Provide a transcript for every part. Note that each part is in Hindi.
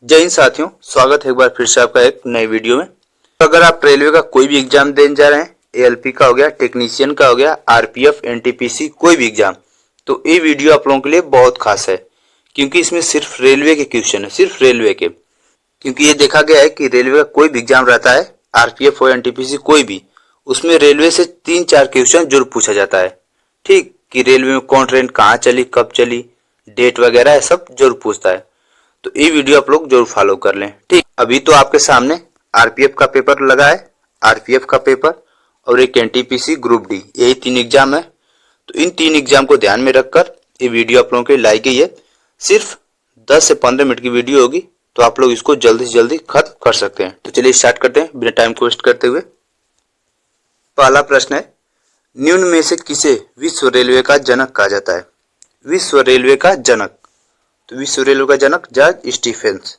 जय हिंद साथियों, स्वागत है एक बार फिर से आपका एक नए वीडियो में। तो अगर आप रेलवे का कोई भी एग्जाम देने जा रहे हैं, एएलपी का हो गया, टेक्नीशियन का हो गया, आरपीएफ, एनटीपीसी, कोई भी एग्जाम, तो ये वीडियो आप लोगों के लिए बहुत खास है क्योंकि इसमें सिर्फ रेलवे के क्वेश्चन है, सिर्फ रेलवे के। क्योंकि ये देखा गया है कि रेलवे का कोई भी एग्जाम रहता है, आरपीएफ हो, एनटीपीसी, कोई भी, उसमें रेलवे से 3-4 क्वेश्चन जरूर पूछा जाता है। ठीक, कि रेलवे में कौन ट्रेन कहाँ चली, कब चली, डेट वगैरह है, सब जरूर पूछता है। तो ये वीडियो आप लोग जरूर फॉलो कर लें। ठीक, अभी तो आपके सामने आरपीएफ का पेपर लगा है, आरपीएफ का पेपर और एक एनटीपीसी ग्रुप डी, यही 3 एग्जाम है। तो इन 3 एग्जाम को ध्यान में रखकर ये वीडियो आप लोगों के लिए लाई गई है। सिर्फ 10 से 15 मिनट की वीडियो होगी, तो आप लोग इसको जल्दी से जल्दी खत्म कर सकते हैं। तो चलिए स्टार्ट करते हैं बिना टाइम को वेस्ट करते हुए। पहला प्रश्न है, निम्न में से किसे विश्व रेलवे का जनक कहा जाता है? विश्व रेलवे का जनक, तो विश्व रेलवे का जनक जॉर्ज स्टीफेंस।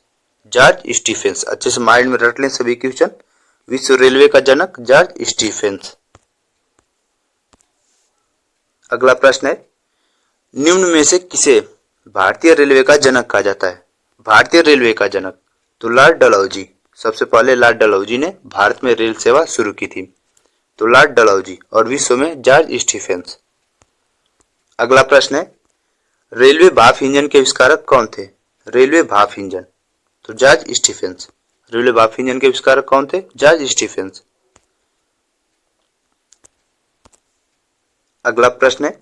जॉर्ज स्टीफेंस, अच्छे से माइंड में रट लें सभी क्वेश्चन। विश्व रेलवे का जनक जॉर्ज स्टीफेंस। अगला प्रश्न है, निम्न में से किसे भारतीय रेलवे का जनक कहा जाता है? भारतीय रेलवे का जनक, तो लॉर्ड डलहौजी। सबसे पहले लॉर्ड डलहौजी ने भारत में रेल सेवा शुरू की थी, तो लॉर्ड डलहौजी। और विश्व में जॉर्ज स्टीफेंस। अगला प्रश्न है, रेलवे भाप इंजन के आविष्कारक कौन थे? रेलवे भाप इंजन, तो जॉर्ज स्टीफेंस। रेलवे भाप इंजन के आविष्कारक कौन थे? George Stephens. अगला प्रश्न है,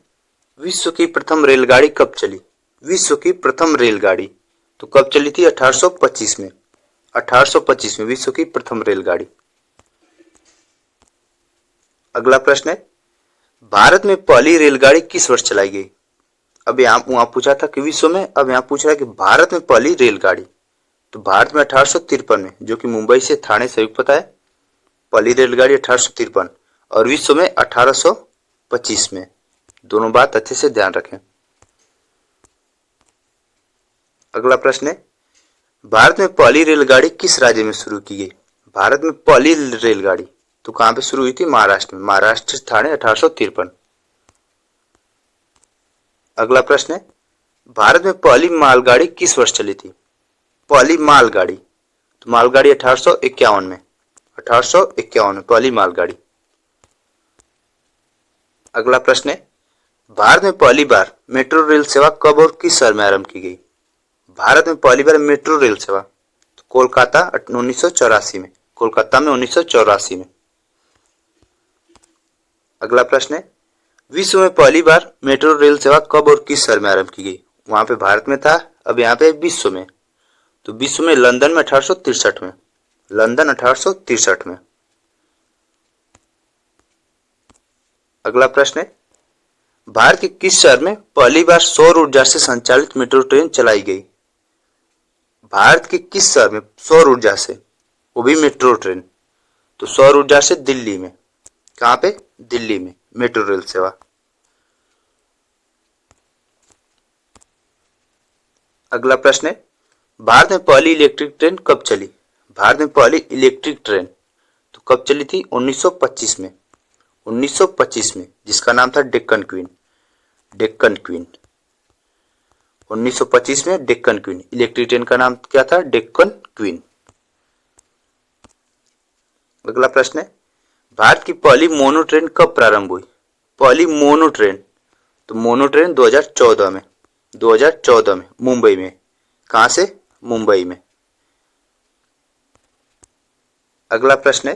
विश्व की प्रथम रेलगाड़ी कब चली? विश्व की प्रथम रेलगाड़ी, तो कब चली थी? 1825 में। 1825 में विश्व की प्रथम रेलगाड़ी। अगला प्रश्न है, भारत में पहली रेलगाड़ी किस वर्ष चलाई गई? अब यहाँ वहां पूछा था कि विश्व में, अब यहाँ पूछ रहा है कि भारत में पहली रेलगाड़ी, तो भारत में 1853 में, जो कि मुंबई से थाने से पता है, पहली रेलगाड़ी 1853, और विश्व में 1825 में। दोनों बात अच्छे से ध्यान रखें। अगला प्रश्न है, भारत में पहली रेलगाड़ी किस राज्य में शुरू की गई? भारत में पहली रेलगाड़ी, तो कहां पे शुरू हुई थी? महाराष्ट्र में। महाराष्ट्र थाने 1853। अगला प्रश्न है, भारत में पहली मालगाड़ी किस वर्ष चली थी? पहली मालगाड़ी, तो मालगाड़ी 1851 में। 1851 में पहली मालगाड़ी। अगला प्रश्न है, भारत में पहली बार मेट्रो रेल सेवा कब और किस शहर में आरंभ की गई? भारत में पहली बार मेट्रो रेल सेवा, तो कोलकाता 1984 में। कोलकाता में 1984 में। अगला प्रश्न है, विश्व में पहली बार मेट्रो रेल सेवा कब और किस शहर में आरंभ की गई? वहां पे भारत में था, अब यहाँ पे विश्व में, तो विश्व में लंदन में 1863 में। लंदन 1863 में। अगला प्रश्न है, भारत के किस शहर में पहली बार सौर ऊर्जा से संचालित मेट्रो ट्रेन चलाई गई? भारत के किस शहर में सौर ऊर्जा से, वो भी मेट्रो ट्रेन, तो सौर ऊर्जा से दिल्ली में। कहां पे? दिल्ली में मेट्रो रेल सेवा। अगला प्रश्न है, भारत में पहली इलेक्ट्रिक ट्रेन कब चली? भारत में पहली इलेक्ट्रिक ट्रेन, तो कब चली थी? 1925 में। 1925 में, जिसका नाम था डेक्कन क्वीन। डेक्कन क्वीन। 1925 में डेक्कन क्वीन। इलेक्ट्रिक ट्रेन का नाम क्या था? डेक्कन क्वीन। अगला प्रश्न है, भारत की पहली मोनो ट्रेन कब प्रारंभ हुई? पहली मोनो ट्रेन, तो मोनो ट्रेन 2014 में। 2014 में मुंबई में। कहां से? मुंबई में। अगला प्रश्न है,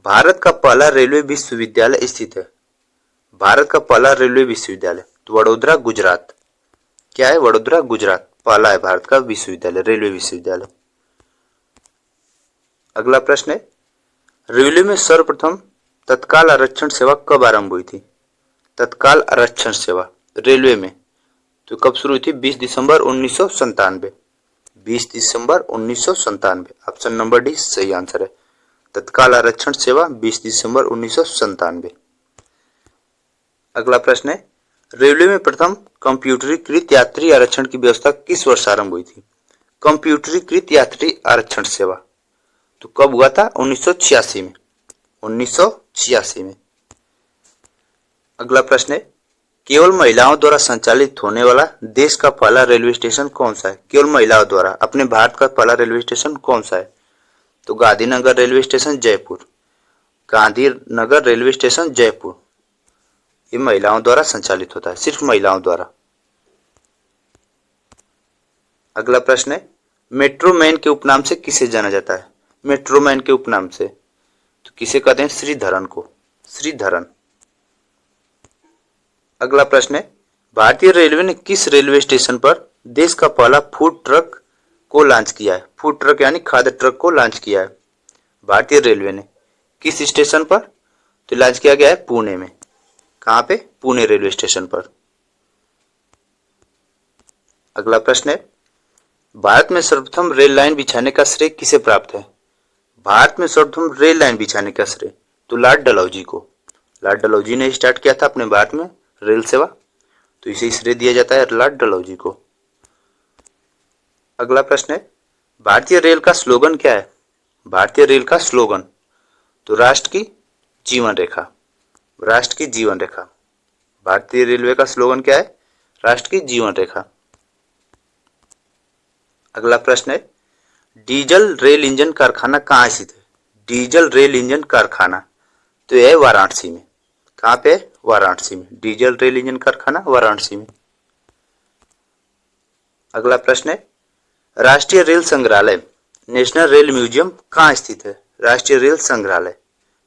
भारत का पहला रेलवे विश्वविद्यालय स्थित है? भारत का पहला रेलवे विश्वविद्यालय, तो वडोदरा, गुजरात। क्या है? वडोदरा, गुजरात। पहला है भारत का विश्वविद्यालय, रेलवे विश्वविद्यालय। अगला प्रश्न है, रेलवे में सर्वप्रथम तत्काल आरक्षण सेवा कब आरंभ हुई थी? तत्काल आरक्षण सेवा रेलवे में, तो कब शुरू हुई थी? 20 दिसंबर 1997। 20 दिसंबर 1997। ऑप्शन नंबर डी सही आंसर है। तत्काल आरक्षण सेवा 20 दिसंबर 1997। अगला प्रश्न है, रेलवे में प्रथम कंप्यूटरीकृत यात्री आरक्षण की व्यवस्था किस वर्ष आरंभ हुई थी? कंप्यूटरीकृत यात्री आरक्षण सेवा, तो कब हुआ था? 1986 में। 1986 में। अगला प्रश्न है, केवल महिलाओं द्वारा संचालित होने वाला देश का पहला रेलवे स्टेशन कौन सा है? केवल महिलाओं द्वारा अपने भारत का पहला रेलवे स्टेशन कौन सा है? तो Gandhinagar railway station Jaipur. Gandhinagar railway station Jaipur ये महिलाओं द्वारा संचालित होता है, सिर्फ महिलाओं द्वारा। अगला प्रश्न है, मेट्रो मैन के उपनाम से किसे जाना जाता है? मेट्रो मैन के उपनाम से तो किसे कहते हैं? श्रीधरन को, श्रीधरन। अगला प्रश्न है, भारतीय रेलवे ने किस रेलवे स्टेशन पर देश का पहला फूड ट्रक को लॉन्च किया है? फूड ट्रक यानी खाद्य ट्रक को लॉन्च किया है भारतीय रेलवे ने किस स्टेशन पर? तो लॉन्च किया गया है पुणे में। कहां पे? पुणे रेलवे स्टेशन पर। अगला प्रश्न है, भारत में सर्वप्रथम रेल लाइन बिछाने का श्रेय किसे प्राप्त है? भारत में सर्वप्रथम रेल लाइन बिछाने का श्रेय तो लॉर्ड डलहौजी को। लॉर्ड डलहौजी ने स्टार्ट किया था अपने भारत में रेल सेवा, तो इसे श्रेय दिया जाता है लॉर्ड डलहौजी को। अगला प्रश्न है, भारतीय रेल का स्लोगन क्या है? भारतीय रेल का स्लोगन तो राष्ट्र की जीवन रेखा, राष्ट्र की जीवन रेखा। भारतीय रेलवे का स्लोगन क्या है? राष्ट्र की जीवन रेखा। अगला प्रश्न है, डीजल रेल इंजन कारखाना कहाँ स्थित है? डीजल रेल इंजन कारखाना तो यह है वाराणसी में। कहाँ पे? वाराणसी में। डीजल रेल इंजन कारखाना वाराणसी में। अगला प्रश्न है, राष्ट्रीय रेल संग्रहालय नेशनल रेल म्यूजियम कहाँ स्थित है? राष्ट्रीय रेल संग्रहालय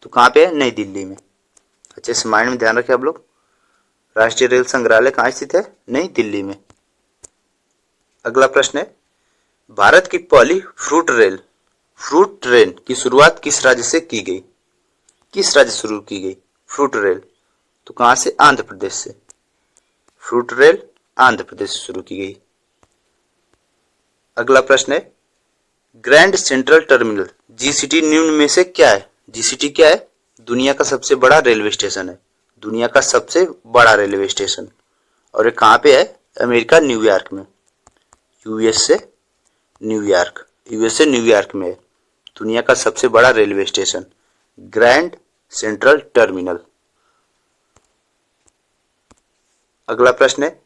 तो कहाँ पे है? नई दिल्ली में। अच्छे से माइंड में ध्यान रखें आप लोग, राष्ट्रीय रेल संग्रहालय कहाँ स्थित है? नई दिल्ली में। अगला प्रश्न है, भारत की पहली फ्रूट ट्रेन की शुरुआत किस राज्य से की गई? किस राज्य से शुरू की गई फ्रूट रेल? तो कहां से? आंध्र प्रदेश से। फ्रूट रेल आंध्र प्रदेश से शुरू की गई। अगला प्रश्न है, ग्रैंड सेंट्रल टर्मिनल जीसीटी निम्न में से क्या है? जीसीटी क्या है? दुनिया का सबसे बड़ा रेलवे स्टेशन है, दुनिया का सबसे बड़ा रेलवे स्टेशन। और ये कहां पे है? अमेरिका न्यूयॉर्क में। यूएसए न्यूयॉर्क में है दुनिया का सबसे बड़ा railway station grand central terminal. अगला प्रश्न है,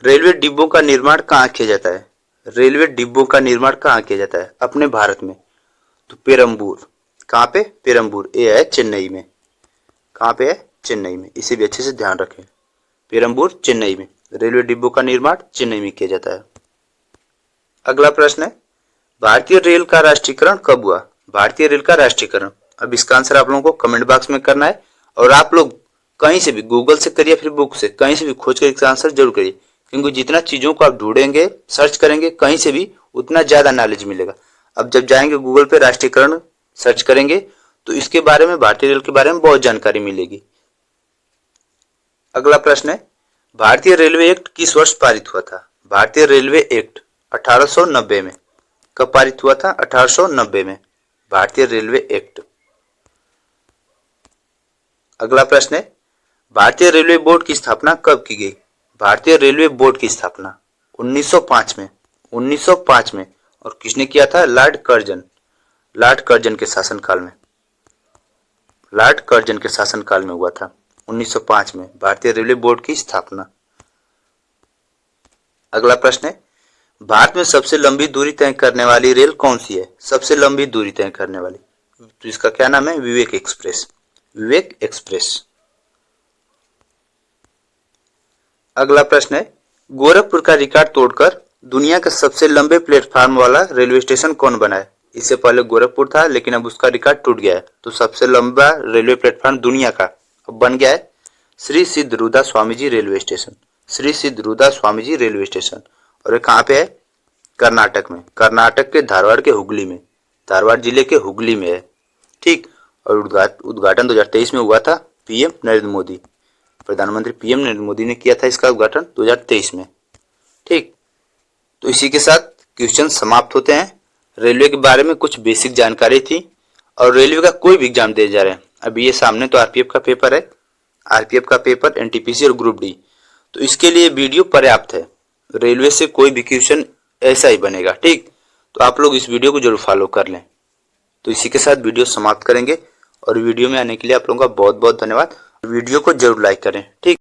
रेलवे डिब्बों का निर्माण कहाँ किया जाता है? रेलवे डिब्बों का निर्माण कहाँ किया जाता है? अपने भारत में तो पेरम्बूर। कहाँ पे? पेरम्बूर। ये है चेन्नई में। कहाँ पे है? चेन्नई में। इसे भी अच्छे से ध्यान रखें, पेरम्बूर चेन्नई में। रेलवे डिब्बों का निर्माण चेन्नई में किया जाता है। अगला प्रश्न है, भारतीय रेल का राष्ट्रीयकरण कब हुआ? भारतीय रेल का राष्ट्रीयकरण, अब इसका आंसर आप लोगों को कमेंट बॉक्स में करना है। और आप लोग कहीं से भी, गूगल से करिए फिर बुक से, कहीं से भी खोज कर इसका आंसर जरूर करिए, क्योंकि जितना चीजों को आप ढूंढेंगे, सर्च करेंगे कहीं से भी, उतना ज्यादा नॉलेज मिलेगा। अब जब जाएंगे गूगल पे राष्ट्रीयकरण सर्च करेंगे तो इसके बारे में, भारतीय रेल के बारे में बहुत जानकारी मिलेगी। अगला प्रश्न है, भारतीय रेलवे एक्ट किस वर्ष पारित हुआ था? भारतीय रेलवे एक्ट 1890 में। कब पारित हुआ था? 1890 में भारतीय रेलवे एक्ट। अगला प्रश्न है, भारतीय रेलवे बोर्ड की स्थापना कब की गई? भारतीय रेलवे बोर्ड की स्थापना 1905 में। 1905 में। और किसने किया था? Lord Curzon. लॉर्ड कर्जन के शासनकाल में। लॉर्ड कर्जन के शासनकाल में हुआ था 1905 में भारतीय रेलवे बोर्ड की स्थापना। अगला प्रश्न है, भारत में सबसे लंबी दूरी तय करने वाली रेल कौन सी है? सबसे लंबी दूरी तय करने वाली तो इसका क्या नाम है? विवेक एक्सप्रेस। विवेक एक्सप्रेस। अगला प्रश्न है, गोरखपुर का रिकॉर्ड तोड़कर दुनिया के सबसे लंबे प्लेटफॉर्म वाला रेलवे स्टेशन कौन बना है? इससे पहले गोरखपुर था, लेकिन अब उसका रिकॉर्ड टूट गया है, तो सबसे लंबा रेलवे प्लेटफॉर्म दुनिया का अब बन गया है Shri सिद्धरूदा Swami ji railway station. Shri सिद्धरूदा Swami ji railway station. और ये कहाँ पे है? कर्नाटक में। कर्नाटक के धारवाड़ के हुगली में। धारवाड़ जिले के हुगली में है। ठीक। और उद्घाटन 2023 में हुआ था पीएम नरेंद्र मोदी, प्रधानमंत्री पीएम नरेंद्र मोदी ने किया था इसका उद्घाटन 2023 में। ठीक। तो इसी के साथ क्वेश्चन समाप्त होते हैं। रेलवे के बारे में कुछ बेसिक जानकारी थी, और रेलवे का कोई भी एग्जाम दे जा रहे हैं। अभी ये सामने तो आरपीएफ का पेपर है, आरपीएफ का पेपर, एनटीपीसी और ग्रुप डी, तो इसके लिए वीडियो पर्याप्त है। रेलवे से कोई भी क्वेश्चन ऐसा ही बनेगा। ठीक। तो आप लोग इस वीडियो को जरूर फॉलो कर लें। तो इसी के साथ वीडियो समाप्त करेंगे, और वीडियो में आने के लिए आप लोगों का बहुत बहुत धन्यवाद। वीडियो को जरूर लाइक करें। ठीक।